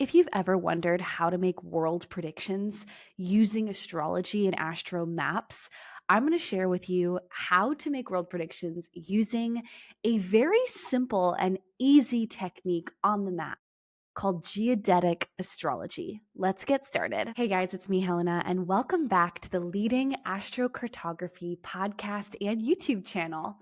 If you've ever wondered how to make world predictions using astrology and astro maps, I'm going to share with you how to make world predictions using a very simple and easy technique on the map called Geodetic astrology. Let's get started. Hey guys, it's me, Helena, and welcome back to the leading astrocartography podcast and YouTube channel.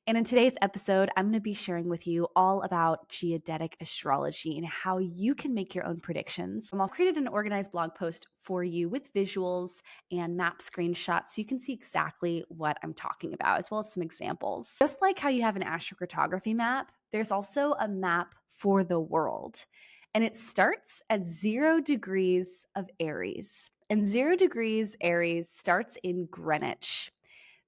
And in today's episode, I'm going to be sharing with you all about geodetic astrology and how you can make your own predictions. I've also created an organized blog post for you with visuals and map screenshots so you can see exactly what I'm talking about, as well as some examples. Just like how you have an astrocartography map, there's also a map for the world. And it starts at 0 degrees of Aries. And 0 degrees Aries starts in Greenwich.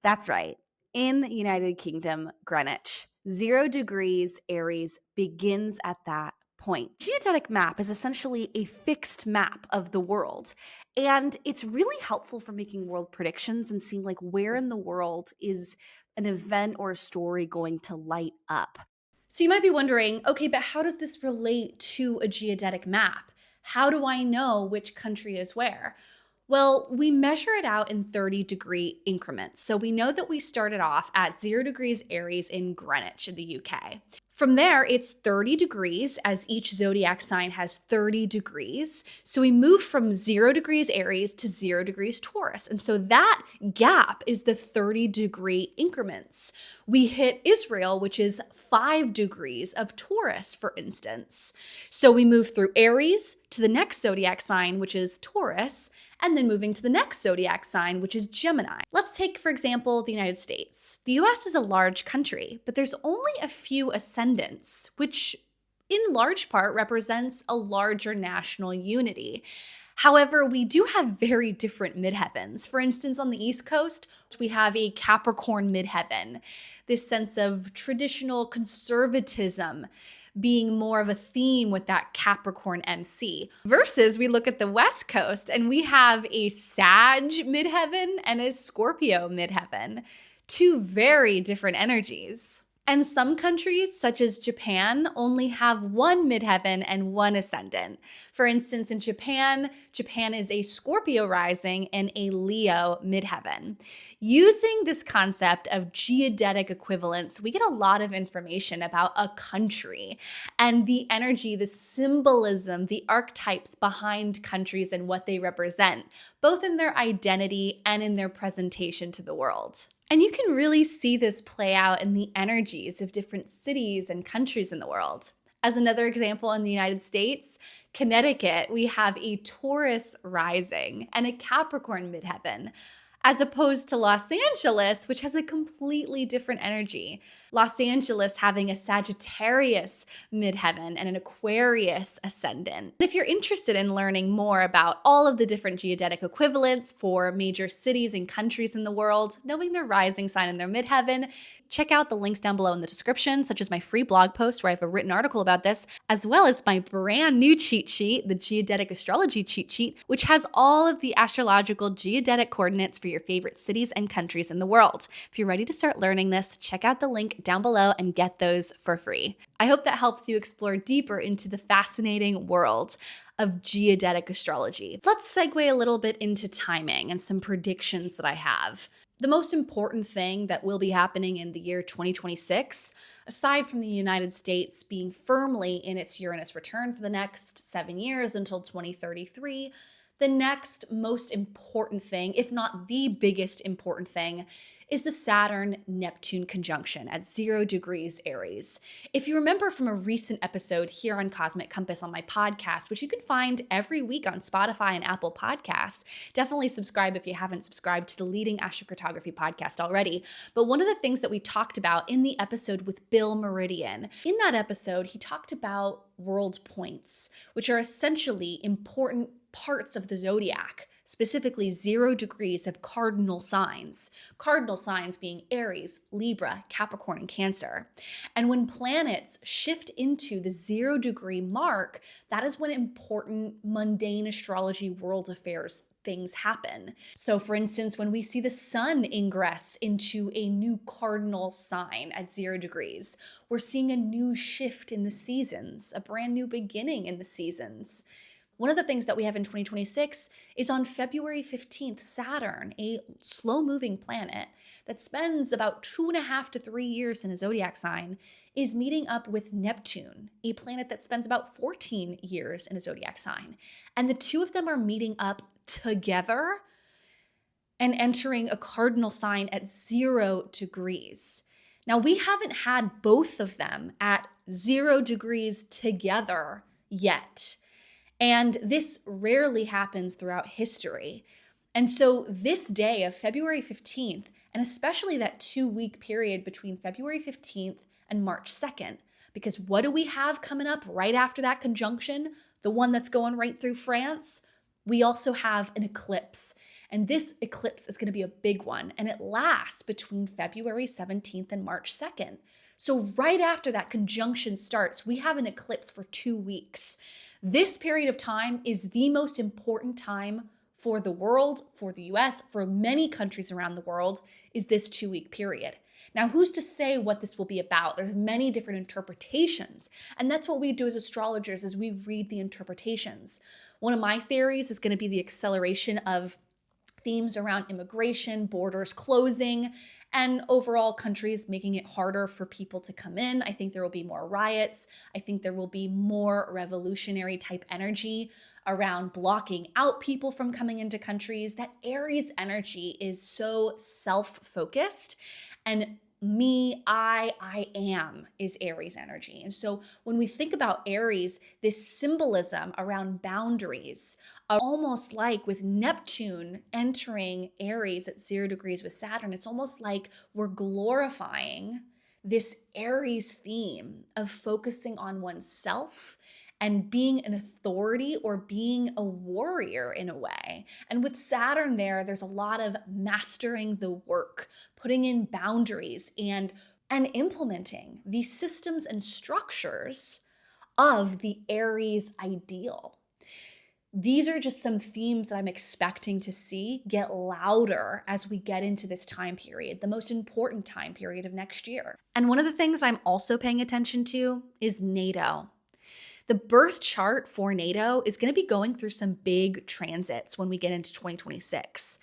That's right, in the United Kingdom, Greenwich. 0 degrees Aries begins at that point. Geodetic map is essentially a fixed map of the world. And it's really helpful for making world predictions and seeing like where in the world is an event or a story going to light up. So you might be wondering, okay, but how does this relate to a geodetic map? How do I know which country is where? Well, we measure it out in 30-degree increments. So we know that we started off at 0 degrees Aries in Greenwich in the UK. From there, it's 30 degrees as each zodiac sign has 30 degrees. So we move from 0 degrees Aries to 0 degrees Taurus. And so that gap is the 30-degree increments. We hit Israel, which is 5 degrees of Taurus, for instance. So we move through Aries to the next zodiac sign, which is Taurus, and then moving to the next zodiac sign, which is Gemini. Let's take, for example, the United States. The US is a large country, but there's only a few ascendants, which in large part represents a larger national unity. However, we do have very different midheavens. For instance, on the East Coast, we have a Capricorn midheaven, this sense of traditional conservatism being more of a theme with that Capricorn MC. Versus we look at the West Coast and we have a Sag midheaven and a Scorpio midheaven. Two very different energies. And some countries, such as Japan, only have one midheaven and one ascendant. For instance, in Japan is a Scorpio rising and a Leo midheaven. Using this concept of geodetic equivalence, we get a lot of information about a country and the energy, the symbolism, the archetypes behind countries and what they represent, both in their identity and in their presentation to the world. And you can really see this play out in the energies of different cities and countries in the world. As another example, in the United States, Connecticut, we have a Taurus rising and a Capricorn midheaven, as opposed to Los Angeles, which has a completely different energy. Los Angeles having a Sagittarius midheaven and an Aquarius ascendant. If you're interested in learning more about all of the different geodetic equivalents for major cities and countries in the world, knowing their rising sign and their midheaven, check out the links down below in the description, such as my free blog post where I have a written article about this, as well as my brand new cheat sheet, the Geodetic Astrology Cheat Sheet, which has all of the astrological geodetic coordinates for your favorite cities and countries in the world. If you're ready to start learning this, check out the link down below and get those for free. I hope that helps you explore deeper into the fascinating world of geodetic astrology. Let's segue a little bit into timing and some predictions that I have. The most important thing that will be happening in the year 2026, aside from the United States being firmly in its Uranus return for the next 7 years until 2033, the next most important thing, if not the biggest important thing, is the Saturn-Neptune conjunction at 0 degrees Aries. If you remember from a recent episode here on Cosmic Compass on my podcast, which you can find every week on Spotify and Apple Podcasts, definitely subscribe if you haven't subscribed to the leading astrocartography podcast already. But one of the things that we talked about in the episode with Bill Meridian, in that episode, he talked about world points, which are essentially important parts of the zodiac specifically 0 degrees of cardinal signs being Aries, Libra, Capricorn, and Cancer. And when planets shift into the 0 degree mark, that is when important mundane astrology world affairs things happen. So for instance, when we see the sun ingress into a new cardinal sign at 0 degrees, we're seeing a new shift in the seasons, a brand new beginning in the seasons. One of the things that we have in 2026 is on February 15th, Saturn, a slow moving planet that spends about 2.5 to 3 years in a zodiac sign, is meeting up with Neptune, a planet that spends about 14 years in a zodiac sign. And the two of them are meeting up together and entering a cardinal sign at 0 degrees. Now, we haven't had both of them at 0 degrees together yet. And this rarely happens throughout history. And so this day of February 15th, and especially that 2-week period between February 15th and March 2nd, because what do we have coming up right after that conjunction? The one that's going right through France? We also have an eclipse. And this eclipse is going to be a big one. And it lasts between February 17th and March 2nd. So right after that conjunction starts, we have an eclipse for 2 weeks. This period of time is the most important time for the world, for the US, for many countries around the world, is this 2-week period. Now, who's to say what this will be about? There's many different interpretations. And that's what we do as astrologers, is we read the interpretations. One of my theories is going to be the acceleration of themes around immigration, borders closing, and overall countries making it harder for people to come in. I think there will be more riots. I think there will be more revolutionary type energy around blocking out people from coming into countries. That Aries energy is so self-focused, and I am is Aries energy. And so when we think about Aries, this symbolism around boundaries, almost like with Neptune entering Aries at 0 degrees with Saturn, it's almost like we're glorifying this Aries theme of focusing on oneself and being an authority or being a warrior in a way. And with Saturn there's a lot of mastering the work, putting in boundaries and implementing these systems and structures of the Aries ideal. These are just some themes that I'm expecting to see get louder as we get into this time period, the most important time period of next year. And one of the things I'm also paying attention to is NATO. The birth chart for NATO is going to be going through some big transits when we get into 2026.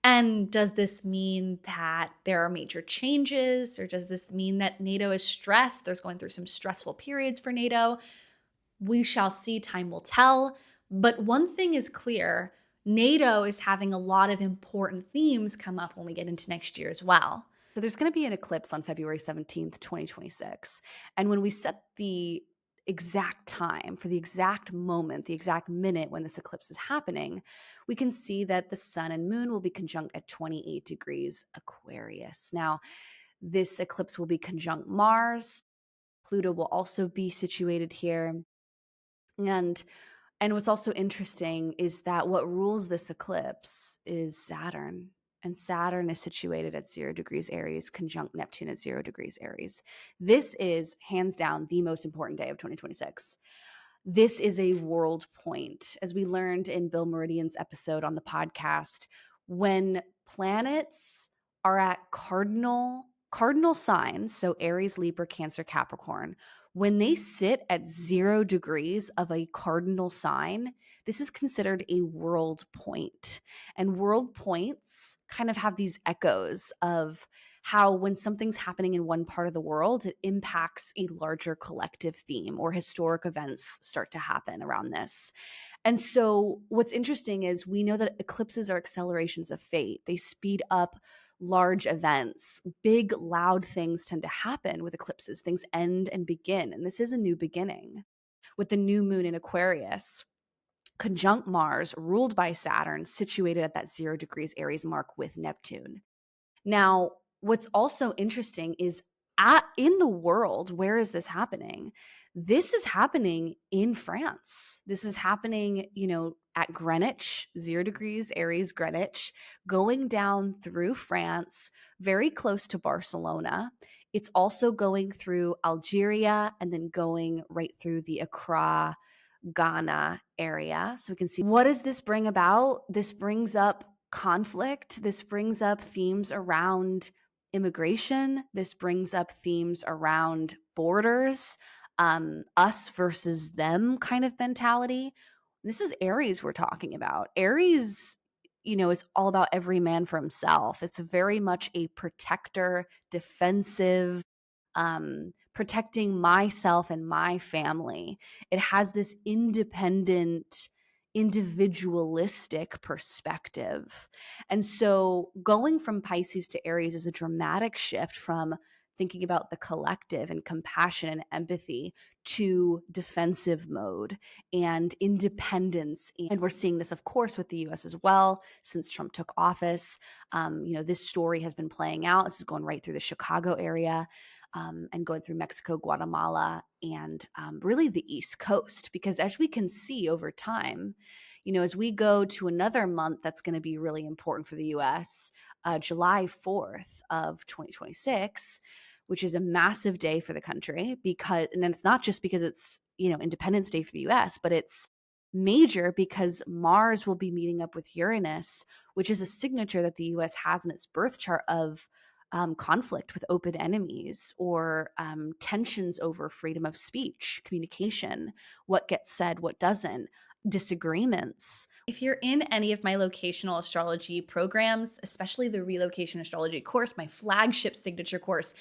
And does this mean that there are major changes, or does this mean that NATO is stressed? There's going through some stressful periods for NATO. We shall see, time will tell. But one thing is clear, NATO is having a lot of important themes come up when we get into next year as well. So there's going to be an eclipse on February 17th, 2026. And when we set the exact time, for the exact moment, the exact minute when this eclipse is happening, we can see that the sun and moon will be conjunct at 28 degrees Aquarius. Now, this eclipse will be conjunct Mars. Pluto will also be situated here. And what's also interesting is that what rules this eclipse is Saturn. And Saturn is situated at 0 degrees Aries, conjunct Neptune at 0 degrees Aries. This is hands down the most important day of 2026. This is a world point. As we learned in Bill Meridian's episode on the podcast, when planets are at cardinal signs, so Aries, Libra, Cancer, Capricorn, when they sit at 0 degrees of a cardinal sign, this is considered a world point. And world points kind of have these echoes of how when something's happening in one part of the world, it impacts a larger collective theme, or historic events start to happen around this. And so what's interesting is we know that eclipses are accelerations of fate. They speed up large events. Big, loud things tend to happen with eclipses. Things end and begin. And this is a new beginning. With the new moon in Aquarius, conjunct Mars, ruled by Saturn, situated at that 0 degrees Aries mark with Neptune. Now, what's also interesting is in the world, where is this happening? This is happening in France. This is happening, at Greenwich, 0 degrees, Aries, Greenwich, going down through France, very close to Barcelona. It's also going through Algeria and then going right through the Accra, Ghana area. So we can see, what does this bring about? This brings up conflict. This brings up themes around immigration. This brings up themes around borders, us versus them kind of mentality. This is Aries we're talking about. Aries, is all about every man for himself. It's very much a protector, defensive, protecting myself and my family. It has this independent, individualistic perspective. And so going from Pisces to Aries is a dramatic shift from thinking about the collective and compassion and empathy to defensive mode and independence. And we're seeing this, of course, with the US as well, since Trump took office. This story has been playing out. This is going right through the Chicago area. And going through Mexico, Guatemala, and really the East Coast. Because as we can see over time, as we go to another month that's going to be really important for the US, July 4th of 2026, which is a massive day for the country, and it's not just because it's, Independence Day for the US, but it's major because Mars will be meeting up with Uranus, which is a signature that the US has in its birth chart of conflict with open enemies or tensions over freedom of speech, communication, what gets said, what doesn't, disagreements. If you're in any of my locational astrology programs, especially the relocation astrology course, my flagship signature course,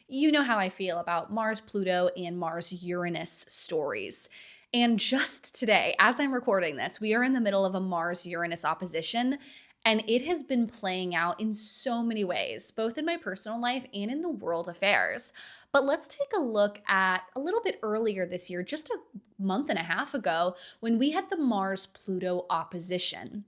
you know how I feel about Mars, Pluto, and Mars, Uranus stories. And just today, as I'm recording this, we are in the middle of a Mars Uranus opposition, and it has been playing out in so many ways, both in my personal life and in the world affairs. But let's take a look at a little bit earlier this year, just a month and a half ago, when we had the Mars Pluto opposition.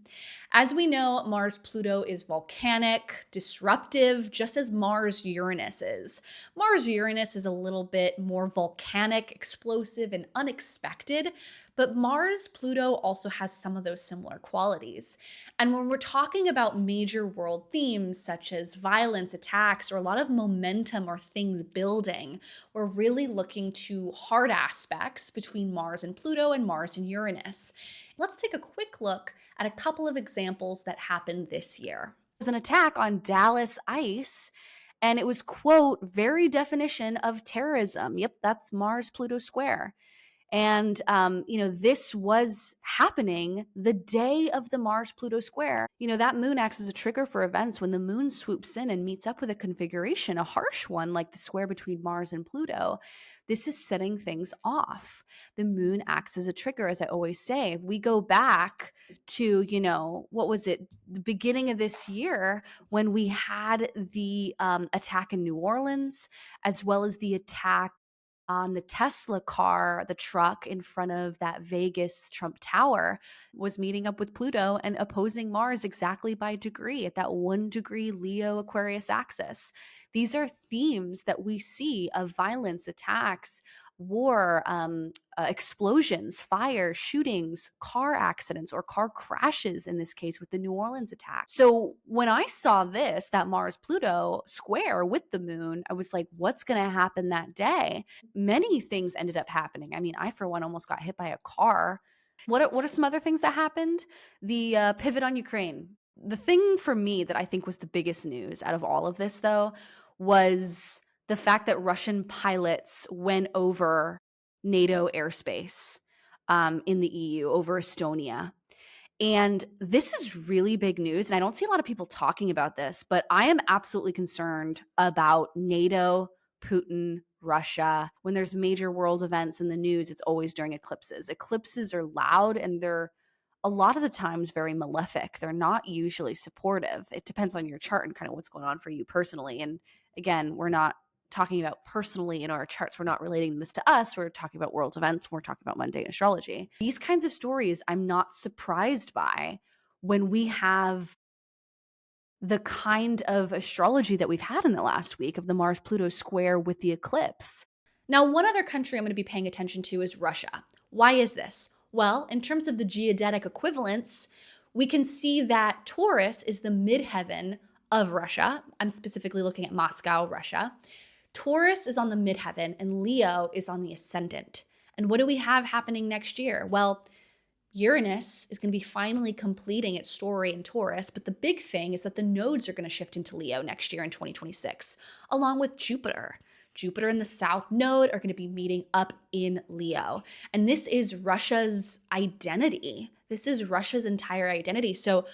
As we know, Mars Pluto is volcanic, disruptive, just as Mars Uranus is. Mars Uranus is a little bit more volcanic, explosive, and unexpected, but Mars Pluto also has some of those similar qualities. And when we're talking about major world themes such as violence, attacks, or a lot of momentum or things building, we're really looking to hard aspects between Mars and Pluto and Mars and Uranus. Let's take a quick look at a couple of examples that happened this year. There's an attack on Dallas ICE, and it was, quote, very definition of terrorism. Yep, that's Mars Pluto square. And, this was happening the day of the Mars Pluto square. That moon acts as a trigger for events when the moon swoops in and meets up with a configuration, a harsh one like the square between Mars and Pluto. This is setting things off. The moon acts as a trigger, as I always say. If we go back to, what was it, the beginning of this year when we had the attack in New Orleans, as well as the attack on the Tesla car, the truck in front of that Vegas Trump Tower, was meeting up with Pluto and opposing Mars exactly by degree at that 1 degree Leo Aquarius axis. These are themes that we see of violence, attacks, war, explosions, fire, shootings, car accidents, or car crashes in this case with the New Orleans attack. So when I saw this, that Mars Pluto square with the moon, I was like, what's going to happen that day? Many things ended up happening. I mean, I, for one, almost got hit by a car. What are some other things that happened? The pivot on Ukraine. The thing for me that I think was the biggest news out of all of this, though, was the fact that Russian pilots went over NATO airspace in the EU, over Estonia. And this is really big news. And I don't see a lot of people talking about this, but I am absolutely concerned about NATO, Putin, Russia. When there's major world events in the news, it's always during eclipses. Eclipses are loud and they're a lot of the times very malefic. They're not usually supportive. It depends on your chart and kind of what's going on for you personally. And again, we're not talking about personally in our charts. We're not relating this to us. We're talking about world events. We're talking about mundane astrology. These kinds of stories I'm not surprised by when we have the kind of astrology that we've had in the last week of the Mars Pluto square with the eclipse. Now, one other country I'm going to be paying attention to is Russia. Why is this? Well, in terms of the geodetic equivalents, we can see that Taurus is the midheaven of Russia. I'm specifically looking at Moscow, Russia. Taurus is on the midheaven and Leo is on the ascendant. And what do we have happening next year? Well, Uranus is going to be finally completing its story in Taurus, but the big thing is that the nodes are going to shift into Leo next year in 2026, along with Jupiter. Jupiter and the South Node are going to be meeting up in Leo. And this is Russia's identity. This is Russia's entire identity. So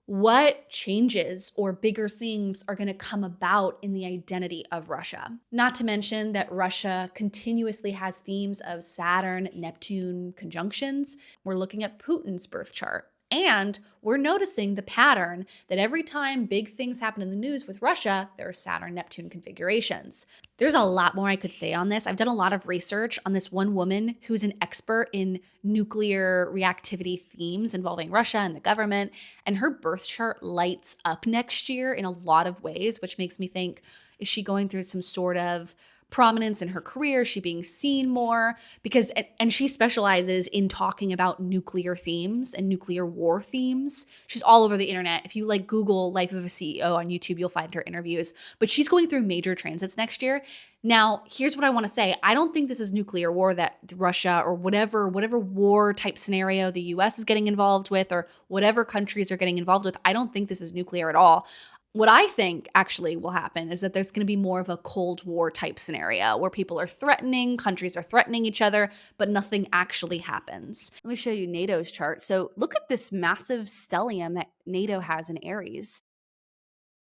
what changes or bigger themes are going to come about in the identity of Russia? Not to mention that Russia continuously has themes of Saturn, Neptune conjunctions. We're looking at Putin's birth chart. And we're noticing the pattern that every time big things happen in the news with Russia, there are Saturn-Neptune configurations. There's a lot more I could say on this. I've done a lot of research on this one woman who's an expert in nuclear reactivity themes involving Russia and the government, and her birth chart lights up next year in a lot of ways, which makes me think, is she going through some sort of prominence in her career? Is she being seen more? Because, and she specializes in talking about nuclear themes and nuclear war themes. She's all over the internet. If you like Google Life of a CEO on YouTube, you'll find her interviews. But she's going through major transits next year. Now, here's what I want to say. I don't think this is nuclear war that Russia or whatever war type scenario the US is getting involved with or whatever countries are getting involved with. I don't think this is nuclear at all. What I think actually will happen is that there's going to be more of a Cold War type scenario where people are threatening, countries are threatening each other, but nothing actually happens. Let me show you NATO's chart. So look at this massive stellium that NATO has in Aries.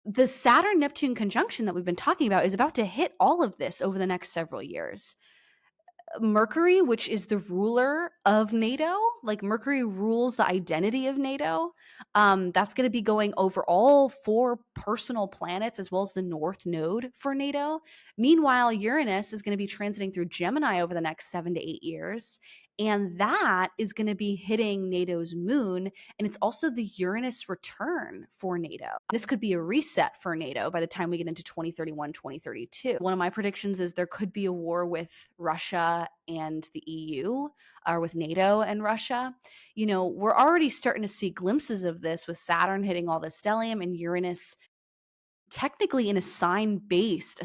The Saturn-Neptune conjunction that we've been talking about is about to hit all of this over the next several years. Mercury, which is the ruler of NATO, like Mercury rules the identity of NATO. That's going to be going over all 4 personal planets as well as the North Node for NATO. Meanwhile, Uranus is going to be transiting through Gemini over the next 7 to 8 years. And that is going to be hitting NATO's moon. And it's also the Uranus return for NATO. This could be a reset for NATO by the time we get into 2031, 2032. One of my predictions is there could be a war with Russia and the EU, or with NATO and Russia. You know, we're already starting to see glimpses of this with Saturn hitting all the stellium and Uranus technically in a sign-based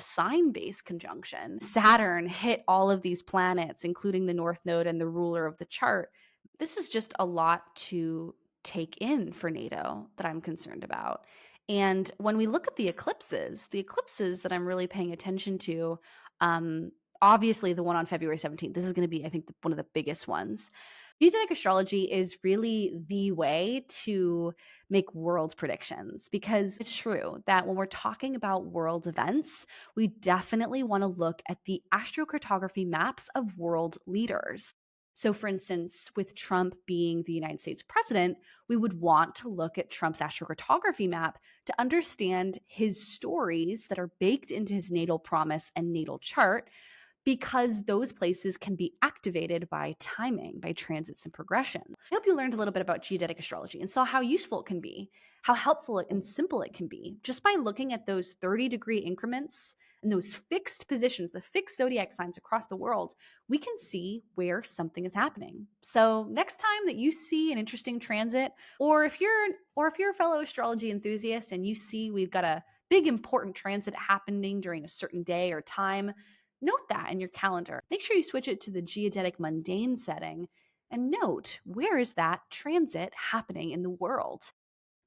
conjunction. Saturn hit all of these planets, including the North Node and the ruler of the chart. This is just a lot to take in for NATO that I'm concerned about. And when we look at the eclipses that I'm really paying attention to, obviously the one on February 17th, this is going to be, I think, one of the biggest ones. Geodetic astrology is really the way to make world predictions, because it's true that when we're talking about world events, we definitely want to look at the astrocartography maps of world leaders. So, for instance, with Trump being the United States president, we would want to look at Trump's astrocartography map to understand his stories that are baked into his natal promise and natal chart, because those places can be activated by timing, by transits and progression. I hope you learned a little bit about geodetic astrology and saw how useful it can be, how helpful and simple it can be, just by looking at those 30-degree increments and those fixed positions, the fixed zodiac signs across the world. We can see where something is happening. So next time that you see an interesting transit, or if you're a fellow astrology enthusiast and you see we've got a big important transit happening during a certain day or time, note that in your calendar. Make sure you switch it to the geodetic mundane setting and note, where is that transit happening in the world?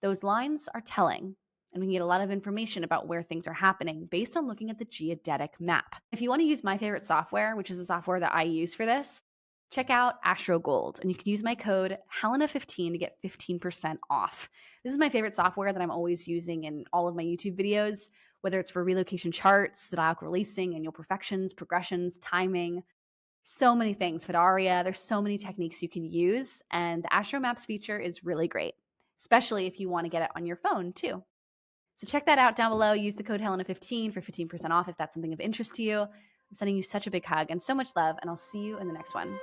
Those lines are telling, and we can get a lot of information about where things are happening based on looking at the geodetic map. If you want to use my favorite software, which is the software that I use for this, check out Astro Gold, and you can use my code Helena15 to get 15% off. This is my favorite software that I'm always using in all of my YouTube videos, whether it's for relocation charts, zodiacal releasing, annual perfections, progressions, timing, so many things, Fidaria. There's so many techniques you can use, and the Astro Maps feature is really great, especially if you want to get it on your phone too. So check that out down below. Use the code Helena15 for 15% off if that's something of interest to you. I'm sending you such a big hug and so much love, and I'll see you in the next one.